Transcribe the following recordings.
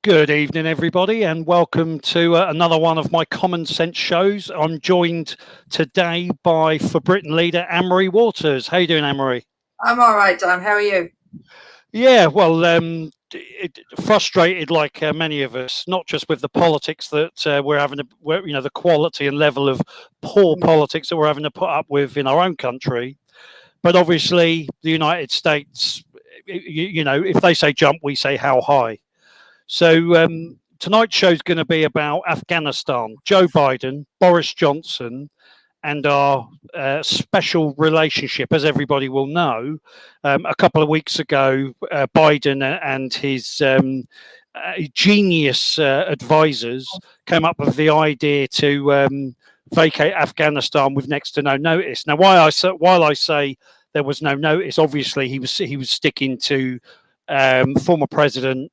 Good evening, everybody, and welcome to another one of my Common Sense shows. I'm joined today by For Britain leader Anne-Marie Waters. How you doing, Anne-Marie? I'm all right, Dan. How are you? Yeah, well, frustrated like many of us, not just with the politics that we're having to, the quality and level of poor politics that we're having to put up with in our own country, but obviously the United States, if they say jump, we say how high. So tonight's show is going to be about Afghanistan, Joe Biden, Boris Johnson, and our special relationship. As everybody will know, a couple of weeks ago, Biden and his genius advisors came up with the idea to vacate Afghanistan with next to no notice. Now, while I say there was no notice, obviously he was sticking to former President.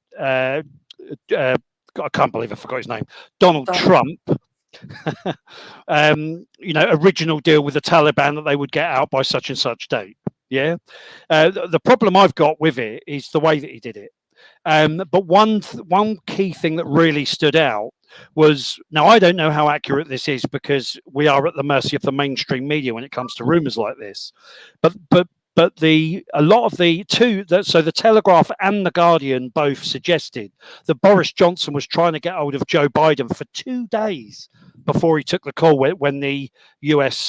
I can't believe I forgot his name. Donald Trump. Original deal with the Taliban that they would get out by such and such date. Yeah. The problem I've got with it is the way that he did it. But one key thing that really stood out was, now I don't know how accurate this is because we are at the mercy of the mainstream media when it comes to rumors like this, but the Telegraph and the Guardian both suggested that Boris Johnson was trying to get hold of Joe Biden for 2 days before he took the call when the US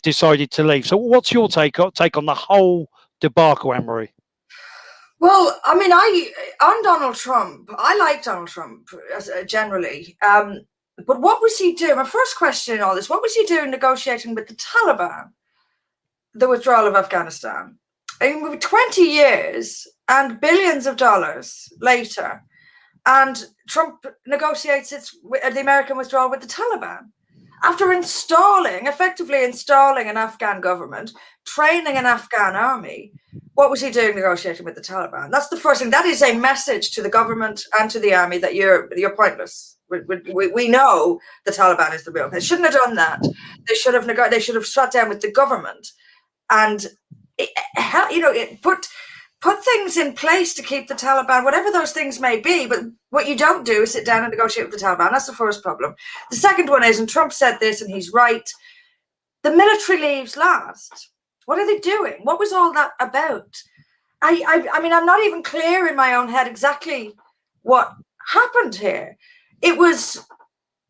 decided to leave. So what's your take on the whole debacle, Anne-Marie? Well, I mean, on Donald Trump, I like Donald Trump generally. But what was he doing? My first question in all this, what was he doing negotiating with the Taliban the withdrawal of Afghanistan? I mean, 20 years and billions of dollars later, and Trump negotiates the American withdrawal with the Taliban. After effectively installing an Afghan government, training an Afghan army, what was he doing negotiating with the Taliban? That's the first thing. That is a message to the government and to the army that you're pointless. We know the Taliban is the real. They shouldn't have done that. They should have sat down with the government and put things in place to keep the Taliban, whatever those things may be. But what you don't do is sit down and negotiate with the Taliban. That's the first problem. The second one is, and Trump said this, and he's right, the military leaves last. What are they doing? What was all that about? I mean, I'm not even clear in my own head exactly what happened here. It was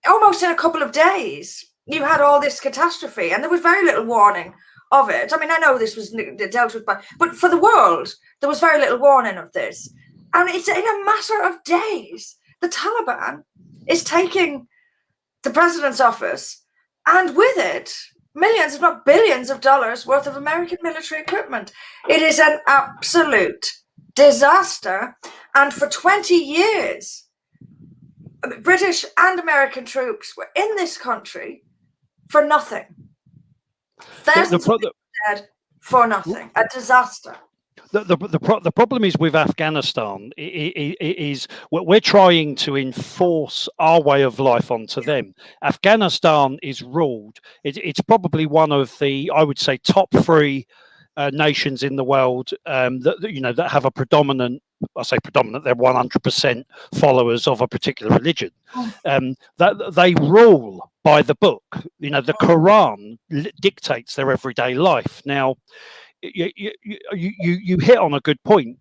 almost in a couple of days, you had all this catastrophe, and there was very little warning of it. I mean, I know this was dealt with but for the world, there was very little warning of this. And it's in a matter of days, the Taliban is taking the president's office, and with it, millions, if not billions of dollars worth of American military equipment. It is an absolute disaster. And for 20 years, British and American troops were in this country for nothing. Thousands of people dead for nothing. A disaster. The problem is with Afghanistan is we're trying to enforce our way of life onto them. Afghanistan is ruled. It's probably one of the, I would say, top 3 nations in the world that have a predominant. I say predominant. They're 100% followers of a particular religion. That they rule by the book. The Quran dictates their everyday life. Now, you hit on a good point.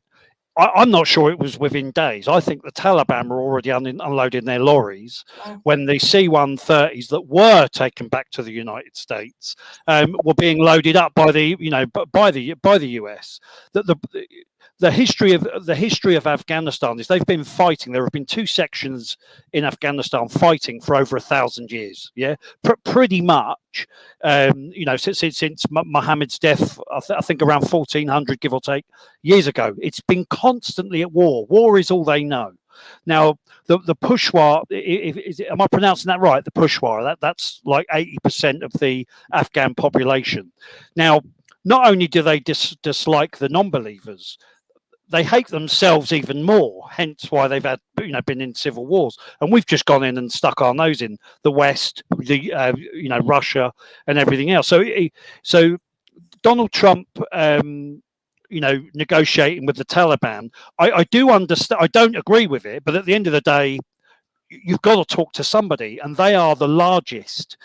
I'm not sure it was within days. I think the Taliban were already unloading their lorries when the C-130s that were taken back to the United States were being loaded up by the US. The history of Afghanistan is they've been fighting. There have been 2 sections in Afghanistan fighting for over 1,000 years. Yeah, pretty much. Since Muhammad's death, I think around 1400, give or take, years ago, it's been constantly at war. War is all they know. Now, the Peshawar, am I pronouncing that right? The Peshawar, that's like 80% of the Afghan population. Now, not only do they dislike the non-believers, they hate themselves even more. Hence why they've had, been in civil wars. And we've just gone in and stuck our nose in the West, Russia and everything else. So Donald Trump negotiating with the Taliban. I do understand. I don't agree with it, but at the end of the day, you've got to talk to somebody, and they are the largest.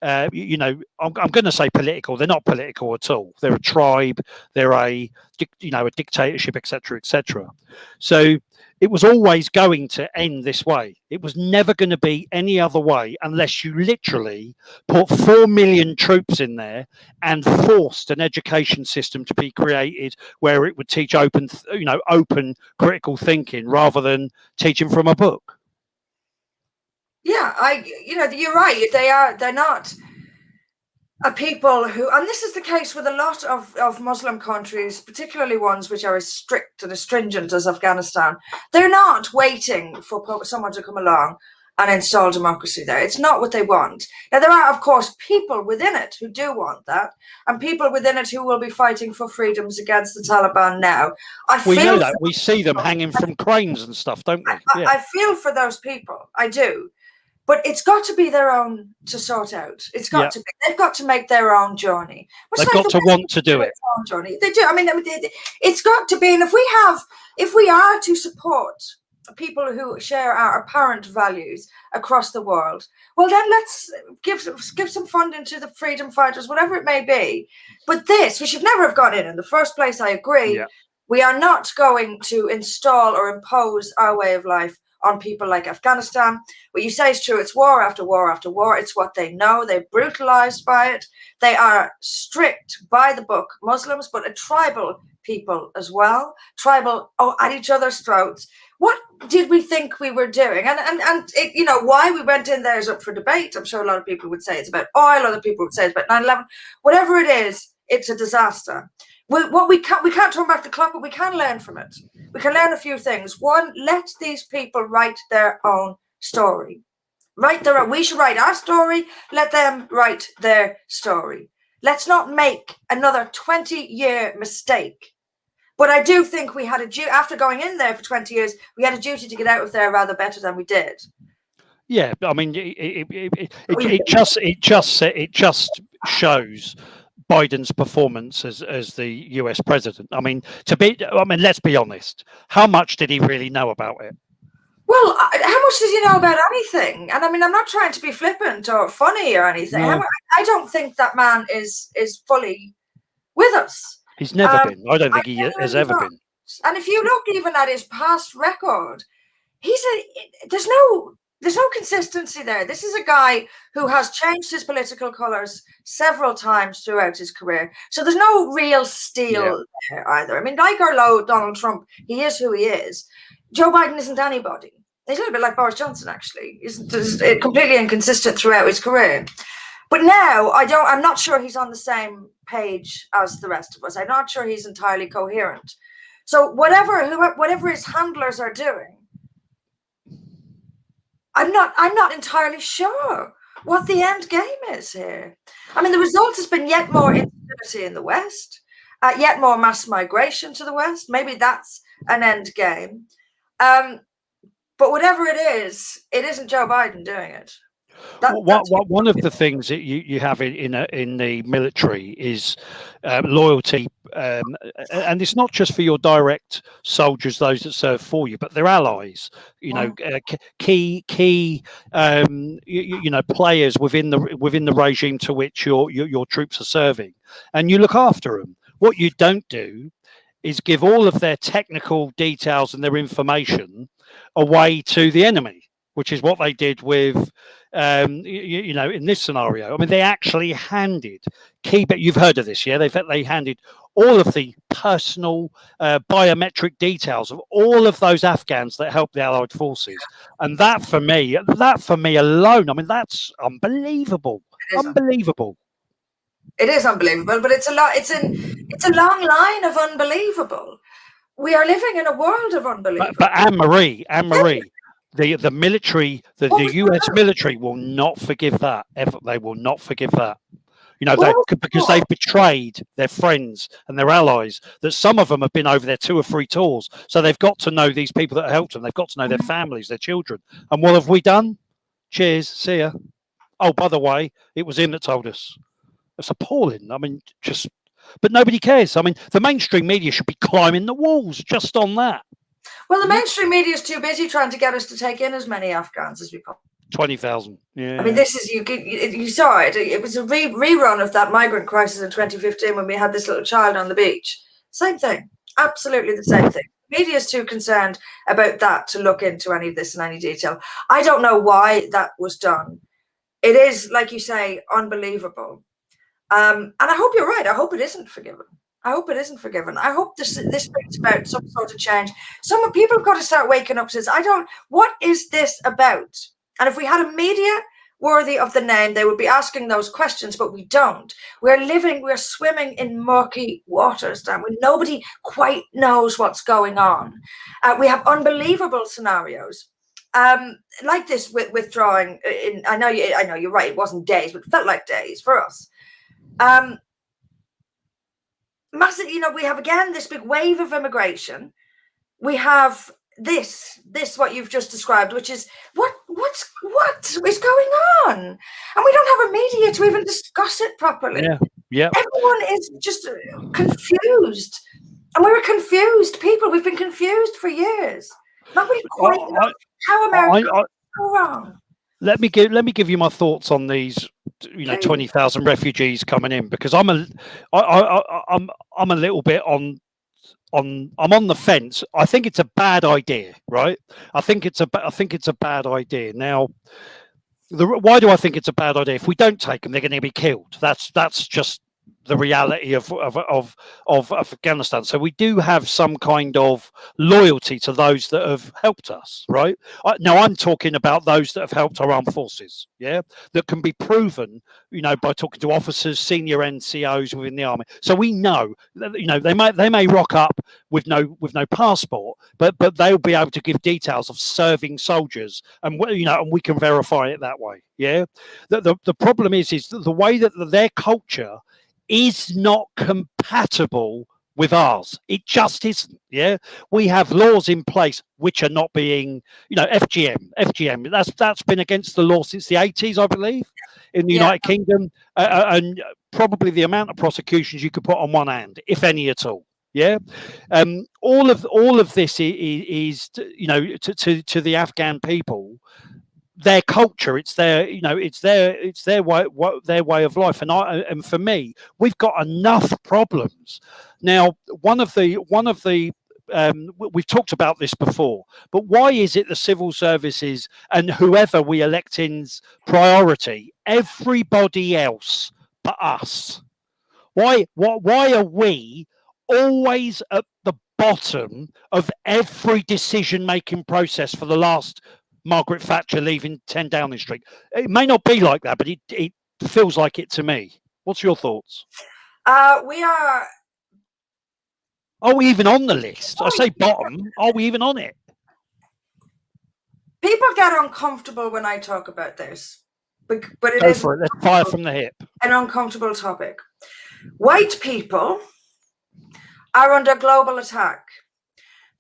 I'm going to say political. They're not political at all. They're a tribe. They're a dictatorship, etc., etc. So it was always going to end this way. It was never going to be any other way unless you literally put 4 million troops in there and forced an education system to be created where it would teach open critical thinking rather than teaching from a book. Yeah, you're right. They're not a people who, and this is the case with a lot of Muslim countries, particularly ones which are as strict and as stringent as Afghanistan. They're not waiting for someone to come along and install democracy there. It's not what they want. Now, there are, of course, people within it who do want that, and people within it who will be fighting for freedoms against the Taliban now. We know that. We see them hanging from cranes and stuff, don't we? Yeah. I feel for those people. I do. But it's got to be their own to sort out. It's got to be. They've got to make their own journey. They've got to want to do it. Journey. They do. I mean, it's got to be. And if we are to support people who share our apparent values across the world, well, then let's give some funding to the freedom fighters, whatever it may be. But we should never have gone in the first place. I agree. Yeah. We are not going to install or impose our way of life on people like Afghanistan. What you say is true. It's war after war after war. It's what they know. They're brutalized by it. They are strict by the book Muslims, but a tribal people as well. Tribal, at each other's throats. What did we think we were doing? And why we went in there is up for debate. I'm sure a lot of people would say it's about oil. Other people would say it's about 9/11. Whatever it is, it's a disaster. We can't turn back the clock, but we can learn from it. We can learn a few things. One, let these people write their own story. We should write our story. Let them write their story. Let's not make another 20-year mistake. But I do think we had after going in there for 20 years, we had a duty to get out of there rather better than we did. Yeah, I mean, it just shows Biden's performance as the US president. I mean, let's be honest. How much did he really know about it? Well, how much does he know about anything? And I mean, I'm not trying to be flippant or funny or anything. No. I don't think that man is fully with us. He's never been. I don't think he has ever been. And if you look even at his past record, there's no consistency there. This is a guy who has changed his political colors several times throughout his career. So there's no real steel there either. I mean, like or low Donald Trump, he is who he is. Joe Biden isn't anybody. He's a little bit like Boris Johnson, actually. He's completely inconsistent throughout his career. But now I'm not sure he's on the same page as the rest of us. I'm not sure he's entirely coherent. So whatever his handlers are doing, I'm not entirely sure what the end game is here. I mean, the result has been yet more instability in the West, yet more mass migration to the West. Maybe that's an end game. But whatever it isn't Joe Biden doing it. One of the things that you have in the military is loyalty, and it's not just for your direct soldiers, those that serve for you, but their allies. Key players within the regime to which your troops are serving, and you look after them. What you don't do is give all of their technical details and their information away to the enemy, which is what they did with. In this scenario, I mean, they actually handed you've heard of this, yeah? They handed all of the personal biometric details of all of those Afghans that helped the Allied forces, and that for me alone, I mean, that's unbelievable. Unbelievable. It is unbelievable, but it's a long line of unbelievable. We are living in a world of unbelievable. But Anne Marie. The military, the US military will not forgive that ever. They will not forgive that. Because they've betrayed their friends and their allies. That some of them have been over there 2 or 3 tours, so they've got to know these people that helped them. They've got to know their families, their children. And what have we done? Cheers, see ya. Oh, by the way, it was him that told us. It's appalling. I mean, just but nobody cares. I mean, the mainstream media should be climbing the walls just on that. Well, the mainstream media is too busy trying to get us to take in as many Afghans as we possibly. 20,000. Yeah. I mean, this is you saw it. It was a rerun of that migrant crisis in 2015 when we had this little child on the beach. Same thing, absolutely the same thing. Media is too concerned about that to look into any of this in any detail. I don't know why that was done. It is, like you say, unbelievable. And I hope you're right. I hope it isn't forgiven. I hope it isn't forgiven. I hope this brings about some sort of change. Some people have got to start waking up. Says, what is this about? And if we had a media worthy of the name, they would be asking those questions, but we don't. We're swimming in murky waters, Dan, when nobody quite knows what's going on. We have unbelievable scenarios. Like this with withdrawing. I know you're right. It wasn't days, but it felt like days for us. Massive, we have again this big wave of immigration. We have this what you've just described, which is what is going on, and we don't have a media to even discuss it properly. Yeah. Everyone is just confused, and we were confused people. We've been confused for years. Nobody quite knows how America go wrong. Let me give you my thoughts on these, 20,000 refugees coming in, because I'm a little bit I'm on the fence. I think it's a bad idea, right? I think it's a bad idea. Now, why do I think it's a bad idea? If we don't take them, they're going to be killed. That's just the reality of Afghanistan. So we do have some kind of loyalty to those that have helped us, right? Now I'm talking about those that have helped our armed forces, that can be proven, by talking to officers, senior NCOs within the army. So we know, they may rock up with no passport, but they'll be able to give details of serving soldiers, and and we can verify it that way. Yeah. The problem is the way that their culture is not compatible with ours. It just isn't. Yeah, we have laws in place which are not being, FGM. That's been against the law since the 80s, I believe, in the United Kingdom, and probably the amount of prosecutions you could put on one hand, if any at all. Yeah, all of this is to the Afghan people. Their culture, it's their way of life, and for me, we've got enough problems now. One of the we've talked about this before, but why is it the civil services and whoever we elect in's priority, everybody else but us? Why are we always at the bottom of every decision-making process for the last Margaret Thatcher leaving 10 Downing Street? It may not be like that, but it feels like it to me. What's your thoughts? We are we even on the list? I say bottom. Are we even on it? People get uncomfortable when I talk about this, but it Go is for it. Let's fire from the hip. An uncomfortable topic. White people are under global attack.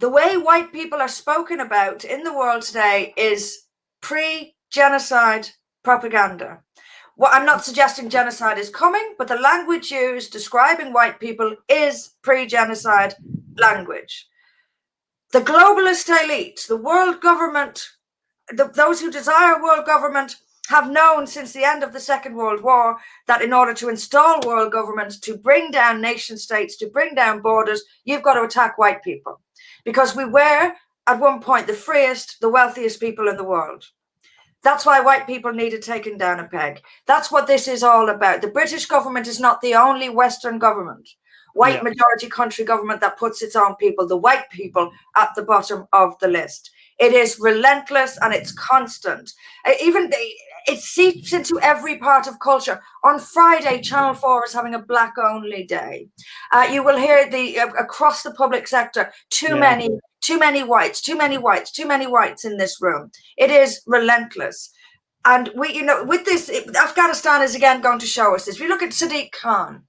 The way white people are spoken about in the world today is pre-genocide propaganda. Well, I'm not suggesting genocide is coming, but the language used describing white people is pre-genocide language. The globalist elite, the world government, those who desire world government have known since the end of the Second World War that in order to install world government, to bring down nation states, to bring down borders, you've got to attack white people. Because we were, at one point, the freest, the wealthiest people in the world. That's why white people needed taken down a peg. That's what this is all about. The British government is not the only Western government, white majority country government that puts its own people, the white people, at the bottom of the list. It is relentless and it's constant. It seeps into every part of culture. On Friday, Channel 4 is having a black-only day. You will hear across the public sector, too many whites, too many whites in this room. It is relentless. And with this, Afghanistan is again going to show us this. If you look at Sadiq Khan,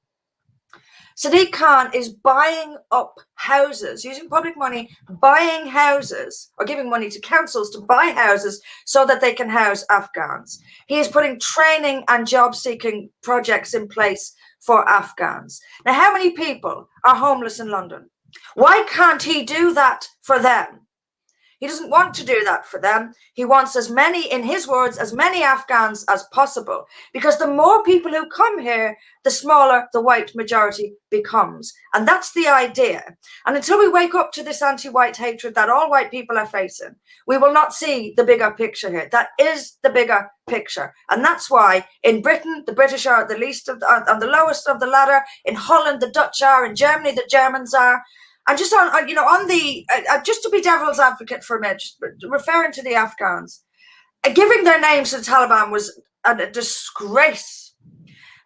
Sadiq Khan is buying up houses, using public money, buying houses, or giving money to councils to buy houses so that they can house Afghans. He is putting training and job-seeking projects in place for Afghans. Now, how many people are homeless in London? Why can't he do that for them? He doesn't want to do that for them. He wants as many, in his words, as many Afghans as possible, because the more people who come here, the smaller the white majority becomes. And that's the idea. And until we wake up to this anti-white hatred that all white people are facing, we will not see the bigger picture here. That is the bigger picture. And that's why in Britain, the British are at the least of on the lowest of the ladder. In Holland, the Dutch are. In Germany, the Germans are. And just on, on the, just to be devil's advocate for a minute, referring to the Afghans, giving their names to the Taliban was a disgrace.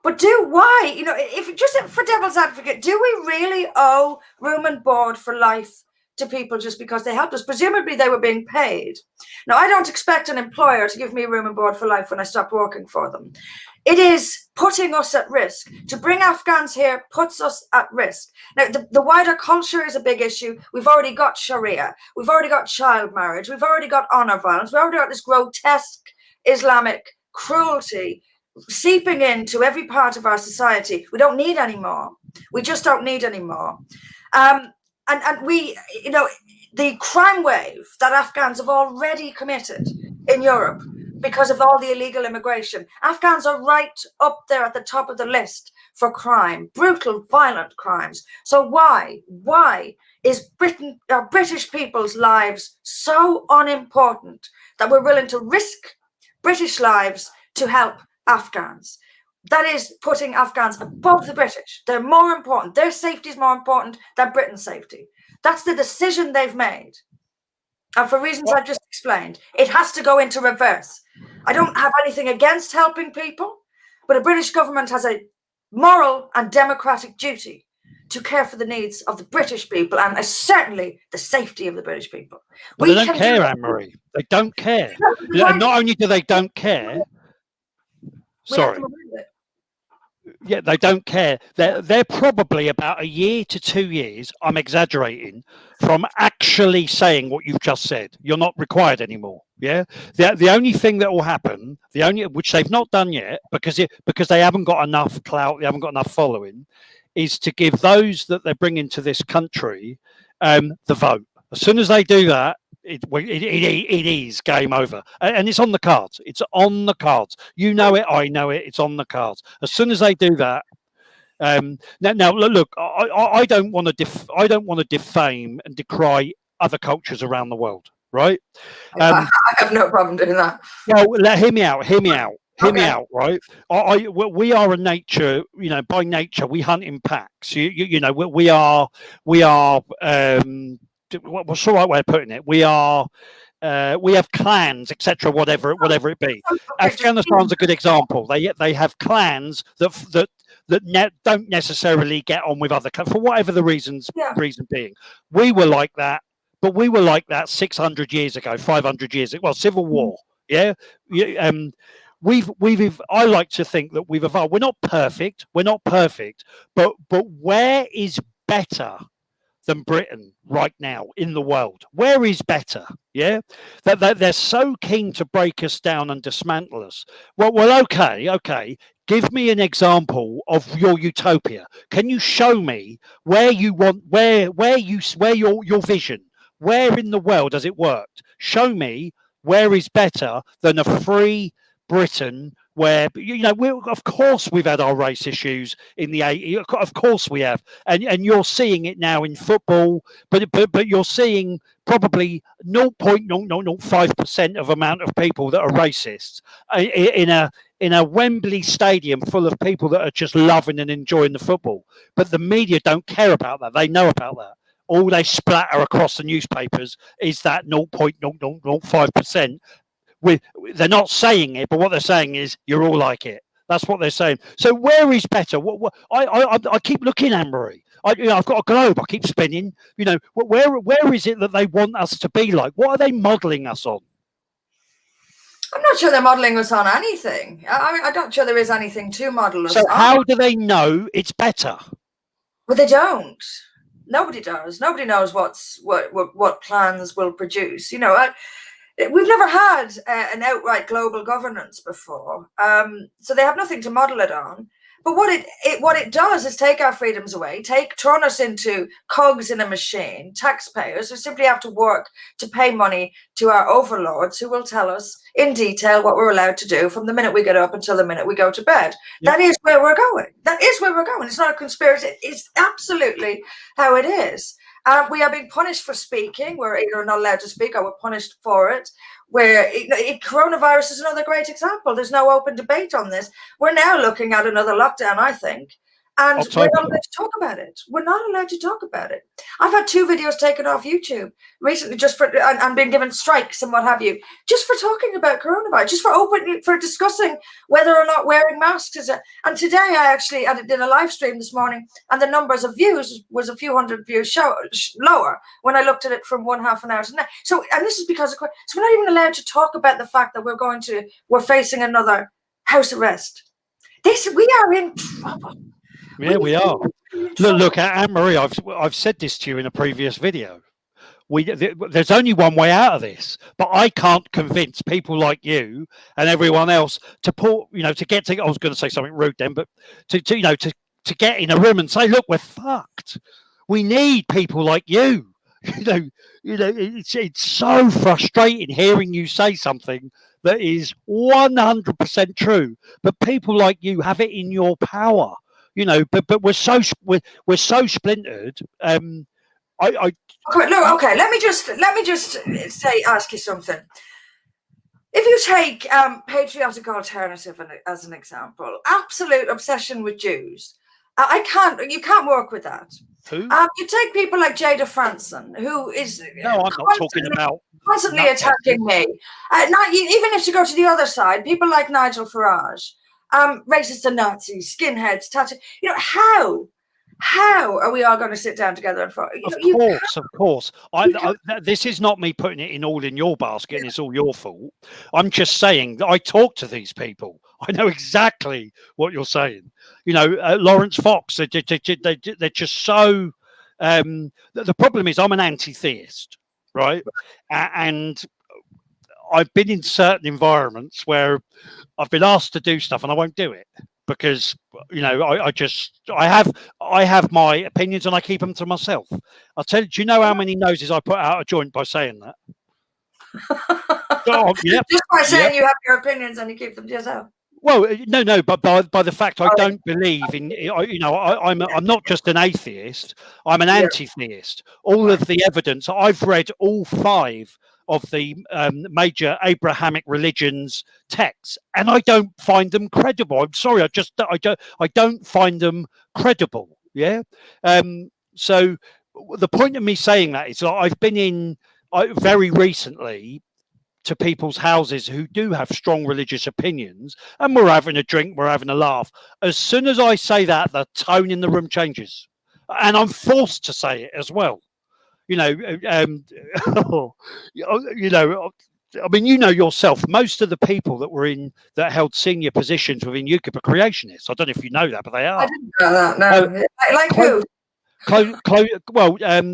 But if just for devil's advocate, do we really owe room and board for life to people just because they helped us? Presumably they were being paid. Now, I don't expect an employer to give me room and board for life when I stop working for them. It is putting us at risk. To bring Afghans here puts us at risk. Now, the wider culture is a big issue. We've already got Sharia. We've already got child marriage. We've already got honor violence. We've already got this grotesque Islamic cruelty seeping into every part of our society. We don't need any more. We just don't need any more. And we, the crime wave that Afghans have already committed in Europe because of all the illegal immigration. Afghans are right up there at the top of the list for crime, brutal, violent crimes. So why is British people's lives so unimportant that we're willing to risk British lives to help Afghans? That is putting Afghans above the British. They're more important. Their safety is more important than Britain's safety. That's the decision they've made. And for reasons I've just explained, it has to go into reverse. I don't have anything against helping people, but a British government has a moral and democratic duty to care for the needs of the British people and certainly the safety of the British people. But they don't care, Anne-Marie. They don't care. Not only do they don't care, sorry. Yeah, they don't care. They're probably about a year to 2 years, I'm exaggerating, from actually saying what you've just said. You're not required anymore. Yeah. The only thing that will happen, which they've not done yet, because they haven't got enough clout, they haven't got enough following, is to give those that they're bringing to this country the vote. As soon as they do that, it is game over, and it's on the cards. It's on the cards. You know it, I know it. It's on the cards. As soon as they do that, now look, I don't want to defame and decry other cultures around the world, right? I have no problem doing that. Well, hear me out. Hear me out, right? We are a nature, by nature, we hunt in packs. We are. What's the right way of putting it? We have clans, etc. Whatever it be. Afghanistan's a good example. They have clans that don't necessarily get on with other clans for whatever the reason being. We were like that, but we were like that 600 years ago, 500 years ago. Well, civil war. Yeah. I like to think that we've evolved. We're not perfect, but where is better than Britain right now in the world? Where is better? Yeah, that they're so keen to break us down and dismantle us. Well, okay. Give me an example of your utopia. Can you show me where you want where your vision? Where in the world has it worked? Show me where is better than a free Britain where of course we've had our race issues in the 80s. Of course we have, and you're seeing it now in football, but you're seeing probably 0.005% of amount of people that are racists in a Wembley stadium full of people that are just loving and enjoying the football. But the media don't care about that. They know about that. All they splatter across the newspapers is that 0.005%. They're not saying it, but what they're saying is you're all like it. That's what they're saying. So where is better? I keep looking, Anne-Marie. I've got a globe. I keep spinning. Where is it that they want us to be like? What are they modelling us on? I'm not sure they're modelling us on anything. I'm not sure there is anything to model us on. So how do they know it's better? Well, they don't. Nobody does. Nobody knows what plans will produce. We've never had an outright global governance before, so they have nothing to model it on. But what it does is take our freedoms away, turn us into cogs in a machine, taxpayers who simply have to work to pay money to our overlords, who will tell us in detail what we're allowed to do from the minute we get up until the minute we go to bed. Yep. That is where we're going. That is where we're going. It's not a conspiracy. It's absolutely how it is. We are being punished for speaking. We're either not allowed to speak or we're punished for it. Where coronavirus is another great example. There's no open debate on this. We're now looking at another lockdown, I think. And we're not allowed to talk about it. We're not allowed to talk about it. I've had 2 videos taken off YouTube recently, just for and been given strikes and what have you, just for talking about coronavirus, just for discussing whether or not wearing masks is a. And today I actually did a live stream this morning, and the numbers of views was a few hundred views lower when I looked at it from one half an hour to now. So, and this is because so we're not even allowed to talk about the fact that we're facing another house arrest. We are in trouble. Yeah, we are. Look, Anne-Marie, I've said this to you in a previous video. There's only one way out of this, but I can't convince people like you and everyone else to get to. I was going to say something rude then, but to get in a room and say, look, we're fucked. We need people like you. It's so frustrating hearing you say something that is 100% true, but people like you have it in your power. But we're so splintered. Okay. Let me just ask you something. If you take patriotic alternative as an example, absolute obsession with Jews, you can't work with that. Who? You take people like Jada Franson, who is no, I'm not talking about constantly attacking me. Even if you go to the other side, people like Nigel Farage. Racists and Nazis, skinheads, tattoo. How are we all going to sit down together and fight? Of course. This is not me putting it all in your basket, and it's all your fault. I'm just saying that I talk to these people. I know exactly what you're saying. Lawrence Fox. They're just so. The problem is, I'm an anti-theist, right? And I've been in certain environments where I've been asked to do stuff and I won't do it because I have my opinions and I keep them to myself. I'll tell you. Do you know how many noses I put out a joint by saying that? Just by saying you have your opinions and you keep them to yourself. Well, no, but by the fact I don't believe in, I'm not just an atheist. I'm an anti-theist. All of the evidence I've read, all 5 of the major Abrahamic religions texts, and I don't find them credible. I'm sorry, I don't find them credible. Yeah. So the point of me saying that is that I've been in very recently to people's houses who do have strong religious opinions, and we're having a drink, we're having a laugh. As soon as I say that, the tone in the room changes, and I'm forced to say it as well. I mean, yourself, most of the people that held senior positions within UKIP are creationists. I don't know if you know that, but they are. I didn't know that, no. Like who?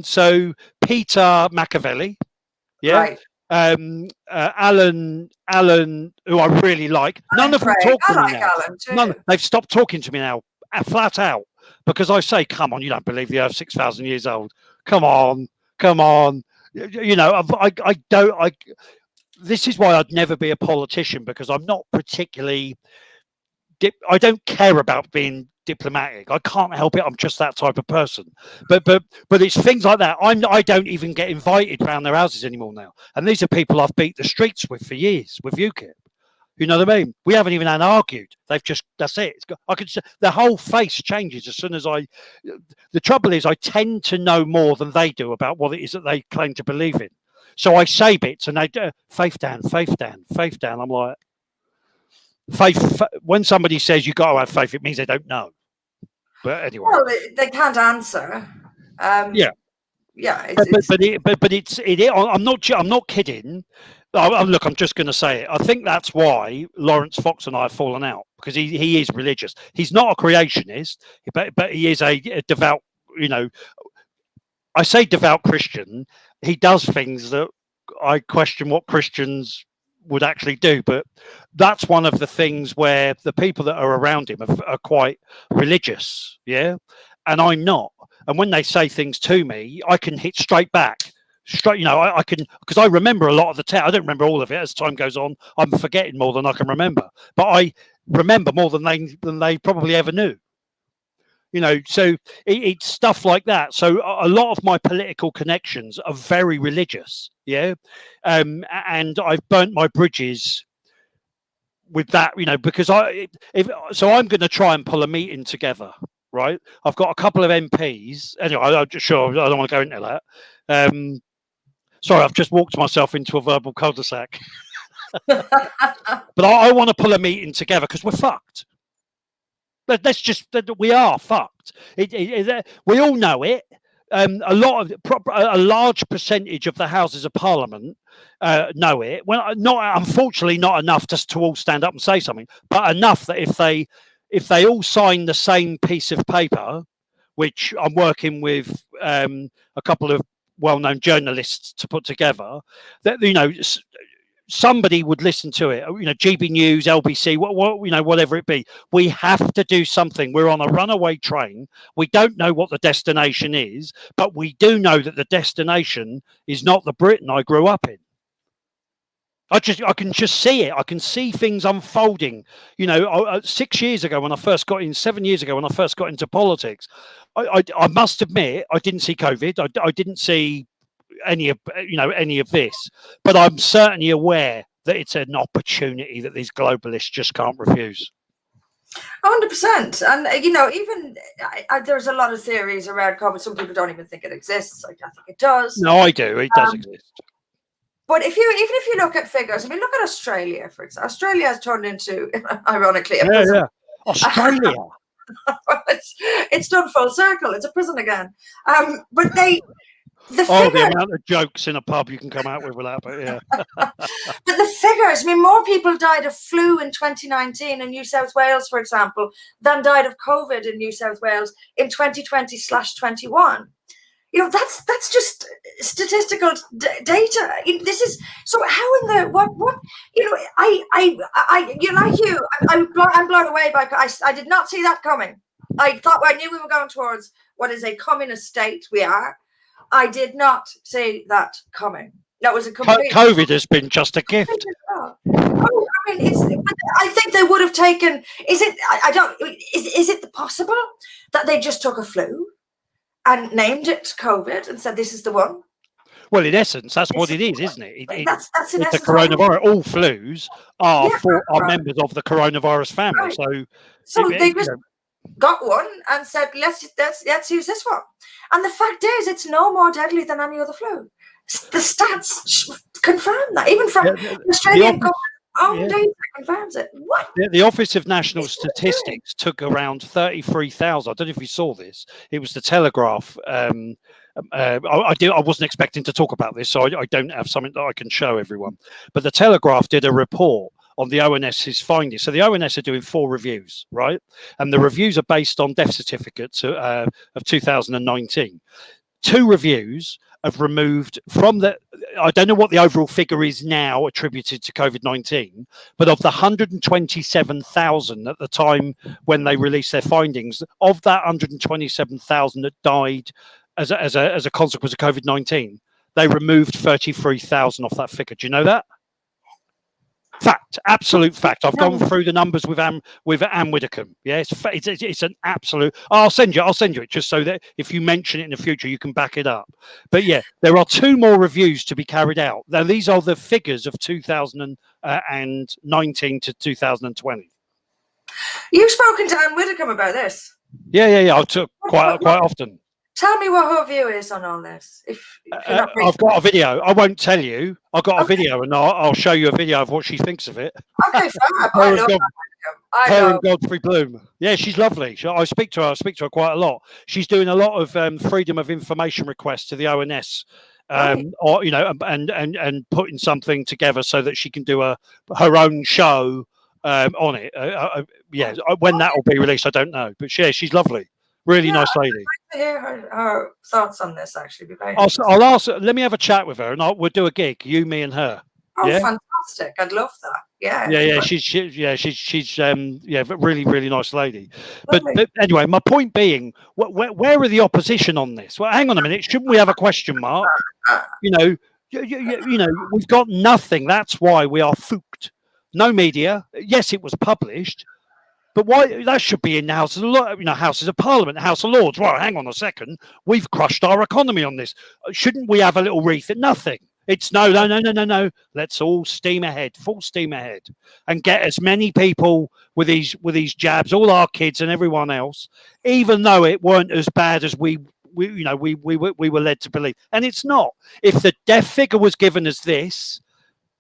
So Peter Machiavelli, yeah. Right. Alan, who I really like. None of them talk to me now. Alan too. They've stopped talking to me now, flat out, because I say, "Come on, you don't believe the Earth's 6,000 years old? Come on." I don't. This is why I'd never be a politician, because I'm not particularly. I don't care about being diplomatic. I can't help it. I'm just that type of person. But it's things like that. I don't even get invited round their houses anymore now. And these are people I've beat the streets with for years with UKIP. You know what I mean? We haven't even argued. They've just, that's it. I could say the whole face changes as soon as the trouble is I tend to know more than they do about what it is that they claim to believe in. So I say bits and they do, faith down. I'm like, faith. When somebody says you got to have faith, it means they don't know. But anyway. Well, they can't answer. Yeah. But it's I'm not kidding. Look, I'm just going to say it. I think that's why Lawrence Fox and I have fallen out, because he is religious. He's not a creationist, but he is a devout I say devout Christian. He does things that I question what Christians would actually do, but that's one of the things where the people that are around him are quite religious, yeah, and I'm not. And when they say things to me, I can hit straight back. Straight, I can, because I remember a lot of the text. I don't remember all of it. As time goes on, I'm forgetting more than I can remember, but I remember more than they probably ever knew. So it's stuff like that. So a lot of my political connections are very religious, yeah, and I've burnt my bridges with that, because I'm going to try and pull a meeting together, right? I've got a couple of MPs. Anyway, I don't want to go into that. Sorry, I've just walked myself into a verbal cul-de-sac. But I want to pull a meeting together because we're fucked. We are fucked. We all know it. A large percentage of the Houses of Parliament know it. Well, unfortunately not enough just to all stand up and say something, but enough that if they all sign the same piece of paper, which I'm working with a couple of well-known journalists to put together, that somebody would listen to it, GB News, LBC, whatever it be. We have to do something. We're on a runaway train. We don't know what the destination is, but we do know that the destination is not the Britain I grew up in. I can just see it. I can see things unfolding. 6 years ago when I first got in, 7 years ago when I first got into politics, I must admit I didn't see COVID. I didn't see any of this, but I'm certainly aware that it's an opportunity that these globalists just can't refuse. 100%. And even there's a lot of theories around COVID. Some people don't even think it exists. I think it does. No, I do. It does exist. But even if you look at figures, look at Australia, for example. Australia has turned into, ironically, a prison. Yeah. Australia. it's done full circle. It's a prison again. But the amount of jokes in a pub you can come out with that, but yeah. But the figures, more people died of flu in 2019 in New South Wales, for example, than died of COVID in New South Wales in 2020/21. That's just statistical data. This is so. How in the what? I'm blown away by. I did not see that coming. I knew we were going towards what is a communist state. We are. I did not see that coming. That was a complete. COVID has been just a gift. I think they would have taken. Is it? I don't. Is it possible that they just took a flu and named it COVID and said this is the one? Well, in essence, that's what it is, isn't it? That's in it's essence the coronavirus. All flus are members of the coronavirus family. Right. So they just got one and said, let's use this one. And the fact is, it's no more deadly than any other flu. The stats confirm that, even from Australian government data confirms it. What? The Office of National Statistics took around 33,000. I don't know if you saw this. It was the Telegraph. I wasn't expecting to talk about this, so I don't have something that I can show everyone. But the Telegraph did a report on the ONS's findings. So the ONS are doing 4 reviews, right? And the reviews are based on death certificates of 2019. 2 reviews have removed from I don't know what the overall figure is now attributed to COVID-19, but of the 127,000 at the time when they released their findings, of that 127,000 that died as a consequence of COVID-19, they removed 33,000 off that figure. Do you know that? Fact, absolute fact. I've gone through the numbers with Anne Widdecombe. Yeah, it's an absolute. I'll send you it just so that if you mention it in the future, you can back it up. But yeah, there are 2 more reviews to be carried out. Now these are the figures of 2019 to 2020. You've spoken to Anne Widdecombe about this. Yeah. I took quite often. Tell me what her view is on all this. If you're not I've got a video. I won't tell you. I've got a video, and I'll show you a video of what she thinks of it. Okay, fine. Her and Godfrey Bloom. Yeah, she's lovely. I speak to her quite a lot. She's doing a lot of freedom of information requests to the ONS, or and putting something together so that she can do her own show on it. When that will be released, I don't know. But yeah, she's lovely. Really Yeah, nice I'd lady. like to hear her thoughts on this. Actually, be very I'll interesting. ask her. Let me have a chat with her, and we'll do a gig. You, me, and her. Oh, Yeah. fantastic! I'd love that. Yeah. Yeah. She's really, really nice lady. But Lovely. anyway, my point being, where are the opposition on this? Well, hang on a minute. Shouldn't we have a question mark? You know, we've got nothing. That's why we are fooked. No media. Yes, it was published. But why that should be in the House of Houses of Parliament, House of Lords. Well, hang on a second. We've crushed our economy on this. Shouldn't we have a little rethink? Nothing. It's no. Let's all steam ahead, full steam ahead, and get as many people with these jabs, all our kids and everyone else, even though it weren't as bad as we were led to believe. And it's not. If the death figure was given as this,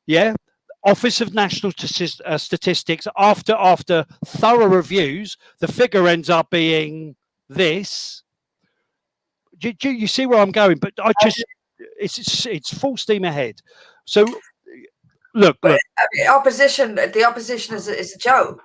yeah, Office of National Statistics, after thorough reviews, the figure ends up being this. Do you see where I'm going? But it's full steam ahead. So look. I mean, the opposition is a joke.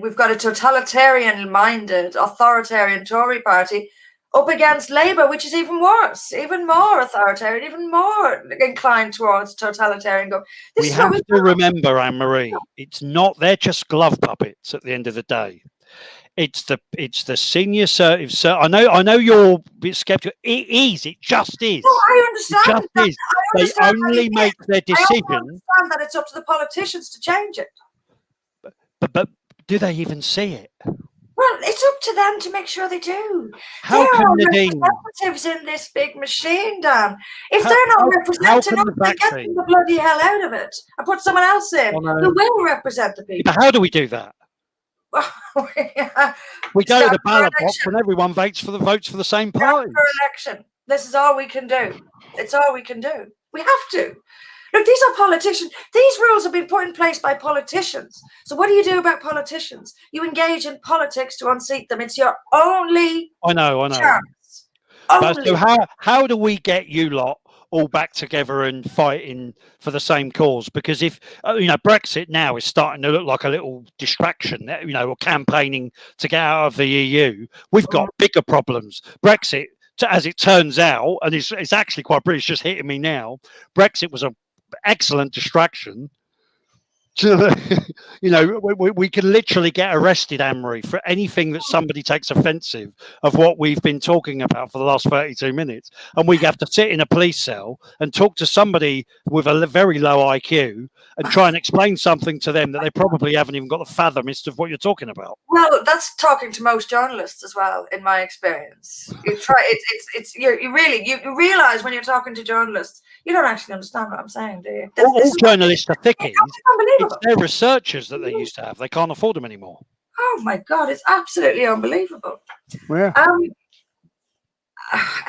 We've got a totalitarian-minded, authoritarian Tory party up against Labour, which is even worse, even more authoritarian, even more inclined towards totalitarian. We have to remember, Anne-Marie, it's not, they're just glove puppets at the end of the day. It's the senior I know you're a bit skeptical. It just is. No, I understand. They only make their decision. I understand that it's up to the politicians to change it. But do they even see it? Well, it's up to them to make sure they do. How can Nadine representatives in this big machine, Dan? If they're not representing us, then get them the bloody hell out of it and put someone else in who will represent the people. But how do we do that? We go to the ballot box and everyone votes for the same party. For election. This is all we can do. It's all we can do. We have to. Look, these are politicians. These rules have been put in place by politicians. So what do you do about politicians? You engage in politics to unseat them. It's your only chance. So how do we get you lot all back together and fighting for the same cause? Because if Brexit now is starting to look like a little distraction, or campaigning to get out of the EU, we've got bigger problems. Brexit, as it turns out, and it's actually quite British, just hitting me now, Brexit was an excellent distraction. We can literally get arrested, Anne-Marie, for anything that somebody takes offensive of what we've been talking about for the last 32 minutes. And we have to sit in a police cell and talk to somebody with a very low IQ and try and explain something to them that they probably haven't even got the fathomist of what you're talking about. Well, that's talking to most journalists as well, in my experience. You realize when you're talking to journalists, you don't actually understand what I'm saying, do you? All journalists are thickies. It's their researchers that they used to have. They can't afford them anymore. Oh my God, it's absolutely unbelievable. Yeah.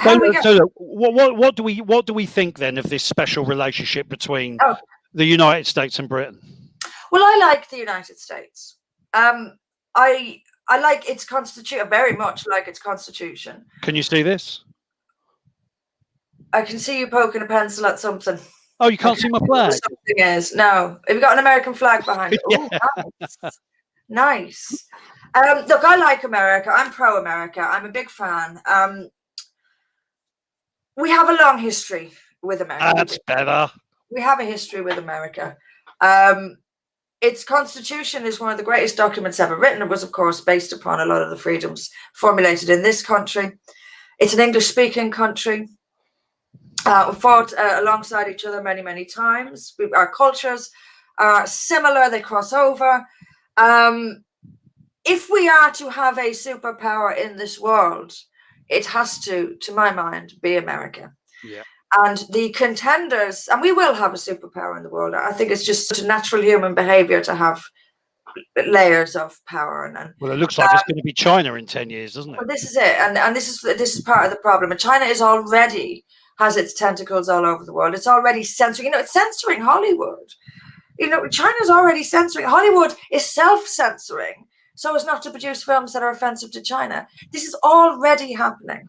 What do we think then of this special relationship between the United States and Britain? Well, I like the United States. I like its constitution, very much like its constitution. Can you see this? I can see you poking a pencil at something. Oh, you can't see my flag? Something is. No. Have you got an American flag behind it? Yeah. Ooh, nice. Look, I like America. I'm pro-America. I'm a big fan. We have a long history with America. That's better. We have a history with America. Its constitution is one of the greatest documents ever written. It was, of course, based upon a lot of the freedoms formulated in this country. It's an English-speaking country. We fought alongside each other many, many times. Our cultures are similar. They cross over. If we are to have a superpower in this world, it has to my mind, be America. Yeah. And the contenders, and we will have a superpower in the world. I think it's just natural human behavior to have layers of power. Well, it looks like it's going to be China in 10 years, doesn't it? Well, this is it. And this is part of the problem. And China has its tentacles all over the world. It's already censoring. It's censoring Hollywood. China's already censoring. Hollywood is self-censoring so as not to produce films that are offensive to China. This is already happening.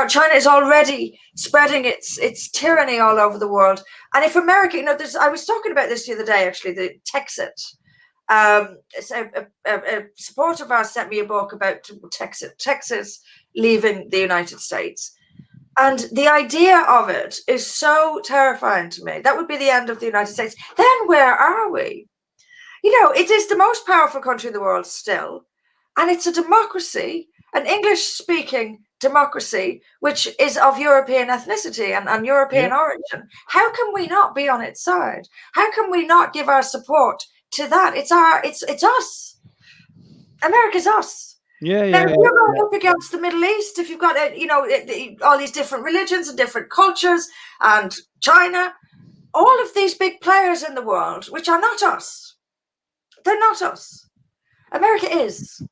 China is already spreading its tyranny all over the world. And if America, I was talking about this the other day, actually, the Texit. A supporter of ours sent me a book about Texas. Texas leaving the United States. And the idea of it is so terrifying to me. That would be the end of the United States. Then where are we? It is the most powerful country in the world still. And it's a democracy, an English-speaking democracy, which is of European ethnicity and European origin. How can we not be on its side? How can we not give our support to that? It's us. America's us. Now, if you're going up against the Middle East, if you've got, all these different religions and different cultures, and China, all of these big players in the world, which are not us, they're not us. America is.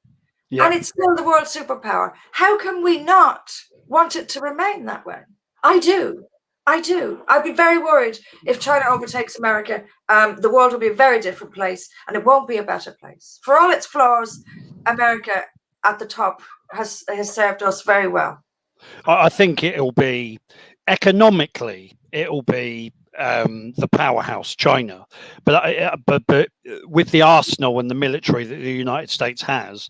Yeah. And it's still the world superpower. How can we not want it to remain that way? I do. I'd be very worried if China overtakes America. The world will be a very different place, and it won't be a better place. For all its flaws, America at the top has served us very well. I think it'll be economically, it'll be the powerhouse China, but with the arsenal and the military that the United States has,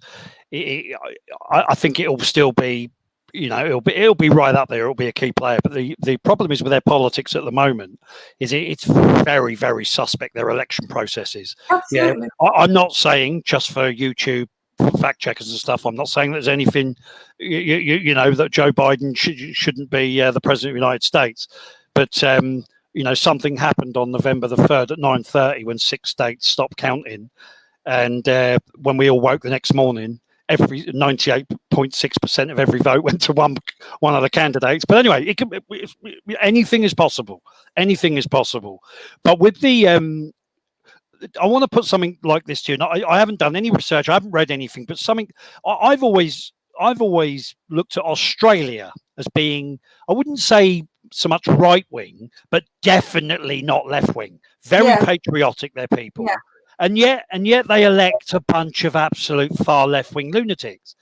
I think it'll still be, it'll be right up there. It'll be a key player. But the problem is with their politics at the moment is it's very, very suspect, their election processes. Absolutely. Yeah, I'm not saying, just for YouTube fact checkers and stuff, I'm not saying there's anything that Joe Biden shouldn't be the president of the United States, but something happened on November the 3rd at 9:30 when 6 states stopped counting, and when we all woke the next morning, every 98.6% of every vote went to one of the candidates. But anyway, anything is possible. But with the I want to put something like this to you. I haven't done any research. I haven't read anything, but something I've always looked at Australia as being, I wouldn't say so much right wing, but definitely not left wing. Very patriotic, their people. Yeah. And yet they elect a bunch of absolute far left wing lunatics.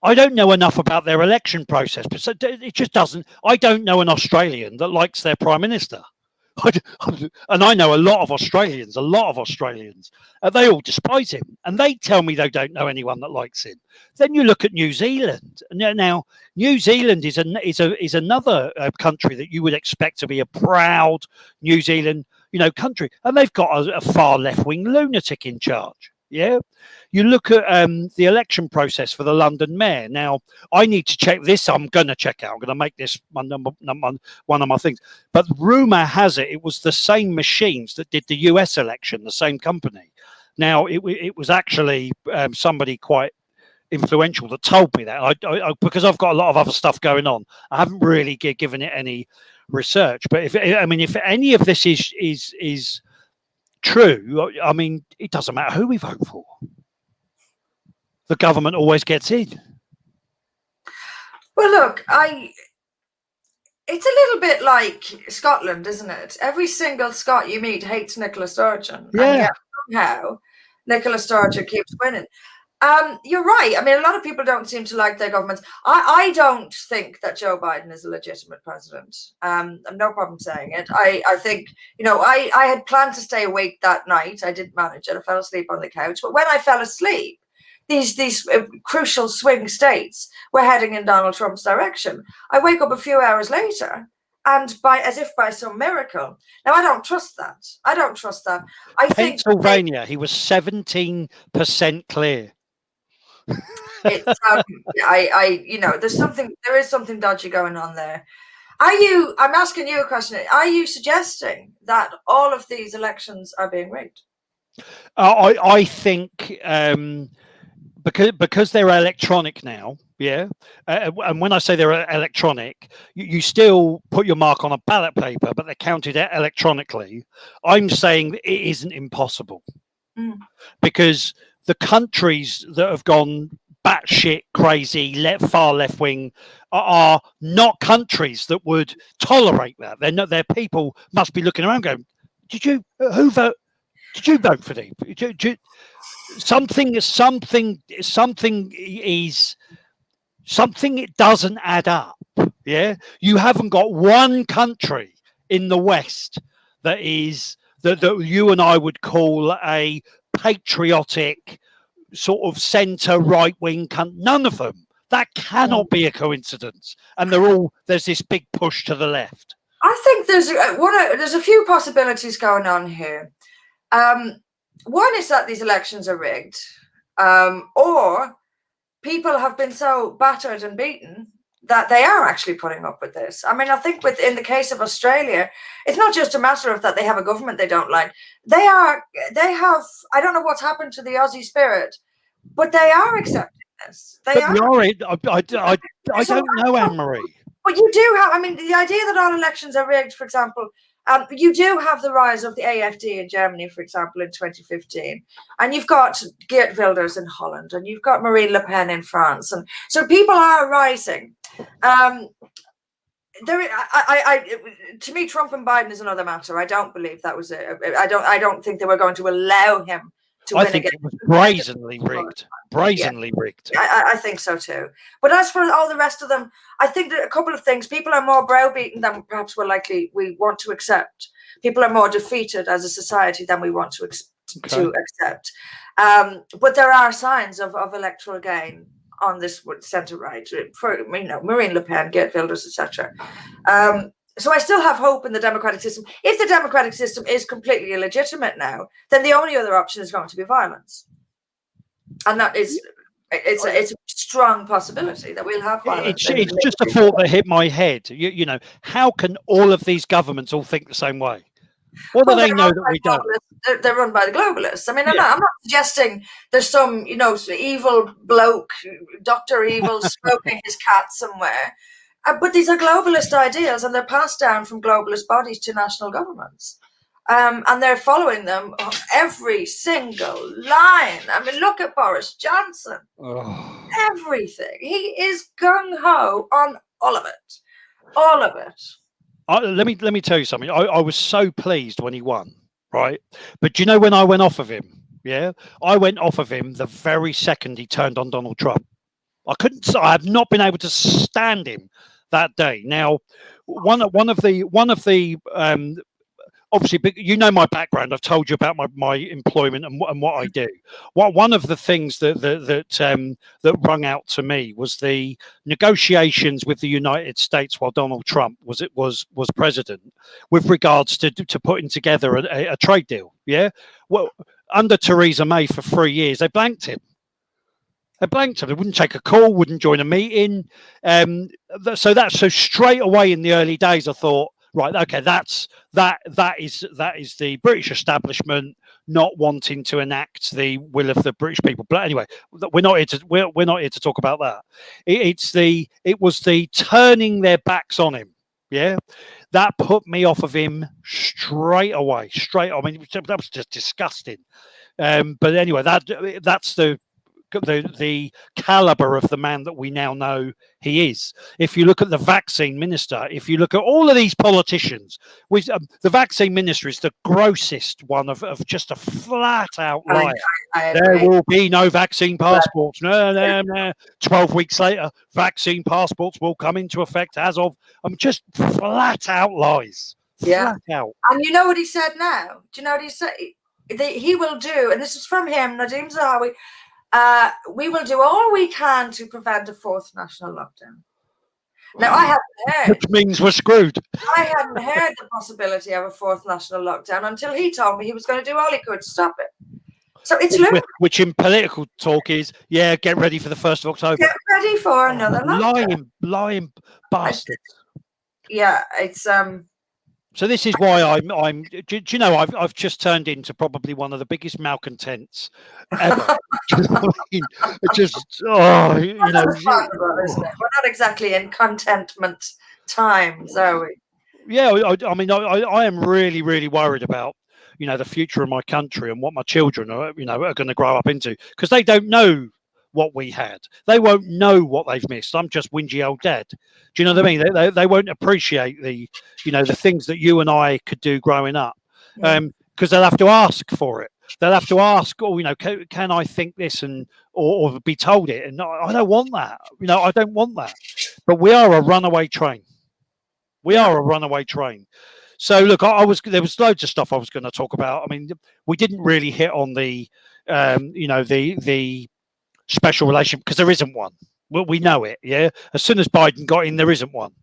I don't know enough about their election process, but it just doesn't. I don't know an Australian that likes their prime minister. And I know a lot of Australians, they all despise him, and they tell me they don't know anyone that likes him. Then you look at New Zealand. Now New Zealand is another country that you would expect to be a proud New Zealand, country, and they've got a far left-wing lunatic in charge. Yeah, you look at the election process for the London mayor. Now, I need to check this. I'm going to check out. I'm going to make this one of my things. But rumor has it was the same machines that did the US election, the same company. Now, it was actually somebody quite influential that told me that. I because I've got a lot of other stuff going on, I haven't really given it any research. But if any of this is true, I mean, it doesn't matter who we vote for. The government always gets in. Well, look, it's a little bit like Scotland, isn't it? Every single Scot you meet hates Nicola Sturgeon. Yeah. And yet somehow Nicola Sturgeon keeps winning. You're right. I mean, a lot of people don't seem to like their governments. I don't think that Joe Biden is a legitimate president. I've no problem saying it. I think, I had planned to stay awake that night. I didn't manage it. I fell asleep on the couch. But when I fell asleep, these crucial swing states were heading in Donald Trump's direction. I wake up a few hours later, and as if by some miracle. Now, I don't trust that. I think Pennsylvania, he was 17% clear. There is something dodgy going on there. I'm asking you a question. Are you suggesting that all of these elections are being rigged? I think because they're electronic now, yeah. And when I say they're electronic, you still put your mark on a ballot paper, but they're counted electronically. I'm saying that it isn't impossible because the countries that have gone batshit crazy, far left wing, are not countries that would tolerate that. They're not. Their people must be looking around, going, "Did you vote for them? Something it doesn't add up." Yeah, you haven't got one country in the West that you and I would call a patriotic sort of centre right wing country. None of them. That cannot be a coincidence. And there's this big push to the left. I think there's a few possibilities going on here. One is that these elections are rigged, or people have been so battered and beaten that they are actually putting up with this. I mean, I think in the case of Australia, it's not just a matter of that they have a government they don't like. They have, I don't know what's happened to the Aussie spirit, but they are accepting this. I don't know, Anne-Marie. But you do have, I mean, the idea that all elections are rigged, for example, you do have the rise of the AfD in Germany, for example, in 2015. And you've got Geert Wilders in Holland, and you've got Marine Le Pen in France. And so people are rising. To me, Trump and Biden is another matter. I don't believe that was it. I don't think they were going to allow him to win again. It was brazenly rigged. Brazenly rigged. I think so too. But as for all the rest of them, I think that a couple of things. People are more browbeaten than perhaps we want to accept. People are more defeated as a society than we want to accept. But there are signs of electoral gain on this centre right, for Marine Le Pen, Geert Wilders, etc. So I still have hope in the democratic system. If the democratic system is completely illegitimate now, then the only other option is going to be violence, and that is it's a strong possibility that we'll have violence. It's just a thought that hit my head. You know, how can all of these governments all think the same way? What do they know that we don't? They're run by the globalists. I mean, I'm not suggesting there's some, evil bloke, Dr. Evil, smoking his cat somewhere. But these are globalist ideas, and they're passed down from globalist bodies to national governments. And they're following them on every single line. I mean, look at Boris Johnson. Oh. Everything. He is gung-ho on all of it. All of it. Let me tell you something. I was so pleased when he won, right? But do you know when I went off of him? Yeah, I went off of him the very second he turned on Donald Trump. I have not been able to stand him that day. Now, one of the obviously, you know my background. I've told you about my employment and what I do. One of the things that rung out to me was the negotiations with the United States while Donald Trump was president, with regards to putting together a trade deal. Yeah, well, under Theresa May for 3 years, they blanked him. They blanked him. They wouldn't take a call, wouldn't join a meeting. So straight away in the early days, I thought, right, okay, that is the British establishment not wanting to enact the will of the British people. But anyway, we're not here to talk about that. It was the turning their backs on him. Yeah, that put me off of him straight away. I mean, that was just disgusting. But anyway, that's the caliber of the man that we now know he is. If you look at the vaccine minister, if you look at all of these politicians, the vaccine minister is the grossest one of just a flat out lie. There will be no vaccine passports. No. 12 weeks later, vaccine passports will come into effect as of. Just flat out lies. Flat out. And you know what he said now? Do you know what he said? He will do, and this is from him, Nadeem Zahawi. We will do all we can to prevent a fourth national lockdown. Now, I hadn't heard. Which means we're screwed. I hadn't heard the possibility of a fourth national lockdown until he told me he was going to do all he could to stop it. So it's which in political talk is, get ready for the 1st of October. Get ready for another lockdown. Lying bastards. It's So this is why I'm. Do you know I've just turned into probably one of the biggest malcontents ever. We're not exactly in contentment times, are we? Yeah, I mean, I am really, really worried about the future of my country and what my children are going to grow up into, because they don't know what we had. They won't know what they've missed. I'm just whingy old dad. Do you know what I mean? They won't appreciate the things that you and I could do growing up, because they'll have to ask for it. They'll have to ask, can I think this or be told it? And I don't want that. I don't want that. But we are a runaway train. We are a runaway train. So look, there was loads of stuff I was going to talk about. I mean, we didn't really hit on the special relationship, because there isn't one. Well, we know it. Yeah. As soon as Biden got in, there isn't one.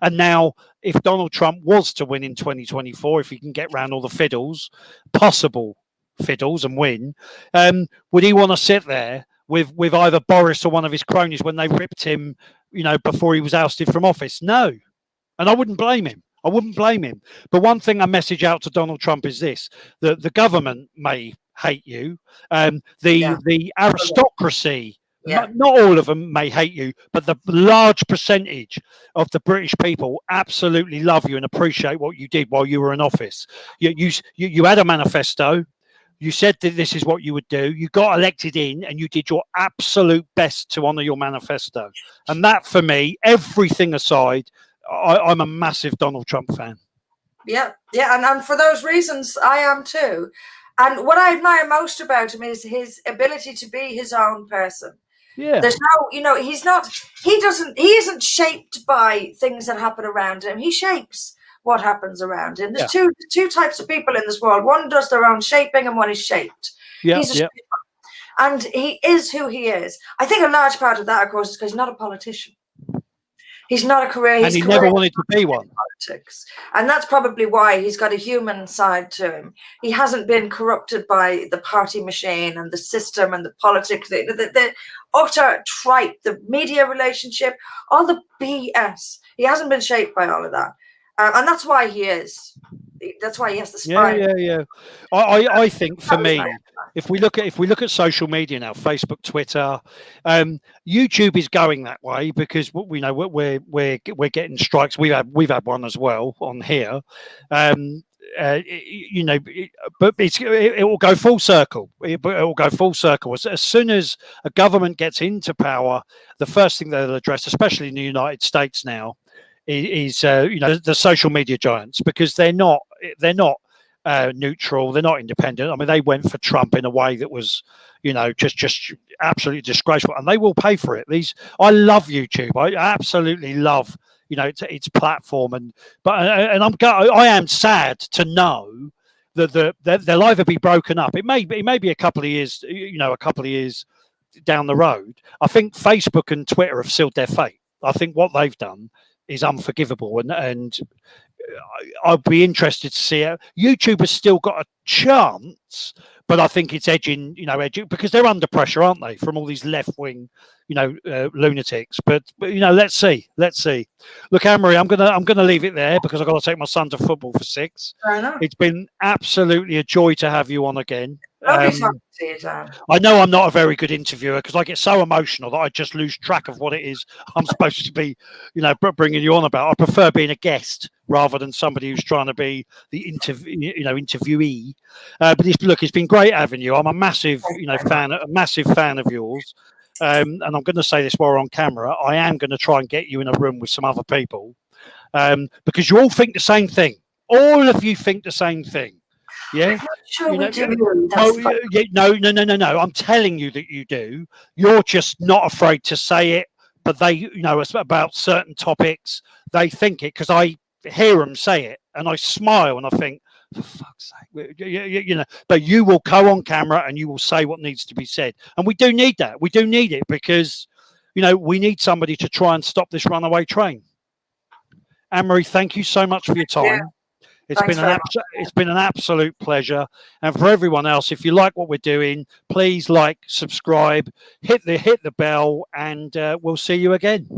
And now, if Donald Trump was to win in 2024, if he can get round all the fiddles, possible fiddles, and win, would he want to sit there with either Boris or one of his cronies when they ripped him, before he was ousted from office? No. And I wouldn't blame him. I wouldn't blame him. But one thing I message out to Donald Trump is this: that the government may hate you, the aristocracy. Yeah. Not all of them may hate you, but the large percentage of the British people absolutely love you and appreciate what you did while you were in office. You had a manifesto. You said that this is what you would do. You got elected in and you did your absolute best to honour your manifesto. And that, for me, everything aside, I'm a massive Donald Trump fan. Yeah. And for those reasons, I am too. And what I admire most about him is his ability to be his own person. Yeah. There's no, he isn't shaped by things that happen around him. He shapes what happens around him. There's two types of people in this world. One does their own shaping and one is shaped. Yeah. He's a shaper. And he is who he is. I think a large part of that, of course, is because he's not a politician. He's not a career. And he never wanted to be one. Politics. And that's probably why he's got a human side to him. He hasn't been corrupted by the party machine and the system and the politics, the utter tripe, the media relationship, all the BS. He hasn't been shaped by all of that. And that's why he is. That's why he has the spine. Yeah. I think, for me, if we look at social media now, Facebook, Twitter, YouTube is going that way because we know we're getting strikes. We've had one as well on here. But it will go full circle. It will go full circle. As soon as a government gets into power, the first thing they'll address, especially in the United States now, is the social media giants, because they're not neutral, they're not independent. I mean, they went for Trump in a way that was just absolutely disgraceful, and they will pay for it. I love YouTube. I absolutely love its platform, I am sad to know that they'll either be broken up. It may be a couple of years down the road. I think Facebook and Twitter have sealed their fate. I think what they've done is unforgivable, and I'd be interested to see it. YouTube has still got a chance, but I think it's edging because they're under pressure, aren't they, from all these left-wing, lunatics. But let's see. Look, Anne-Marie, I'm gonna leave it there because I've got to take my son to football for 6. I know. It's been absolutely a joy to have you on again. Lovely talking to you, Dan. I know I'm not a very good interviewer because I get so emotional that I just lose track of what it is I'm supposed to be, bringing you on about. I prefer being a guest rather than somebody who's trying to be the interviewee. But it's been great having you. I'm a massive, fan of yours. And I'm going to say this while we're on camera. I am going to try and get you in a room with some other people, because you all think the same thing. All of you think the same thing. Yeah. Sure, we do. No. I'm telling you that you do. You're just not afraid to say it. But they, about certain topics, they think it, because I hear them say it and I smile and I think, for fuck's sake, but you will go on camera and you will say what needs to be said. And we do need that. We do need it because, we need somebody to try and stop this runaway train. Anne-Marie, thank you so much for your time. Yeah. It's been an absolute pleasure. And for everyone else, if you like what we're doing, please like, subscribe, hit the bell, and we'll see you again.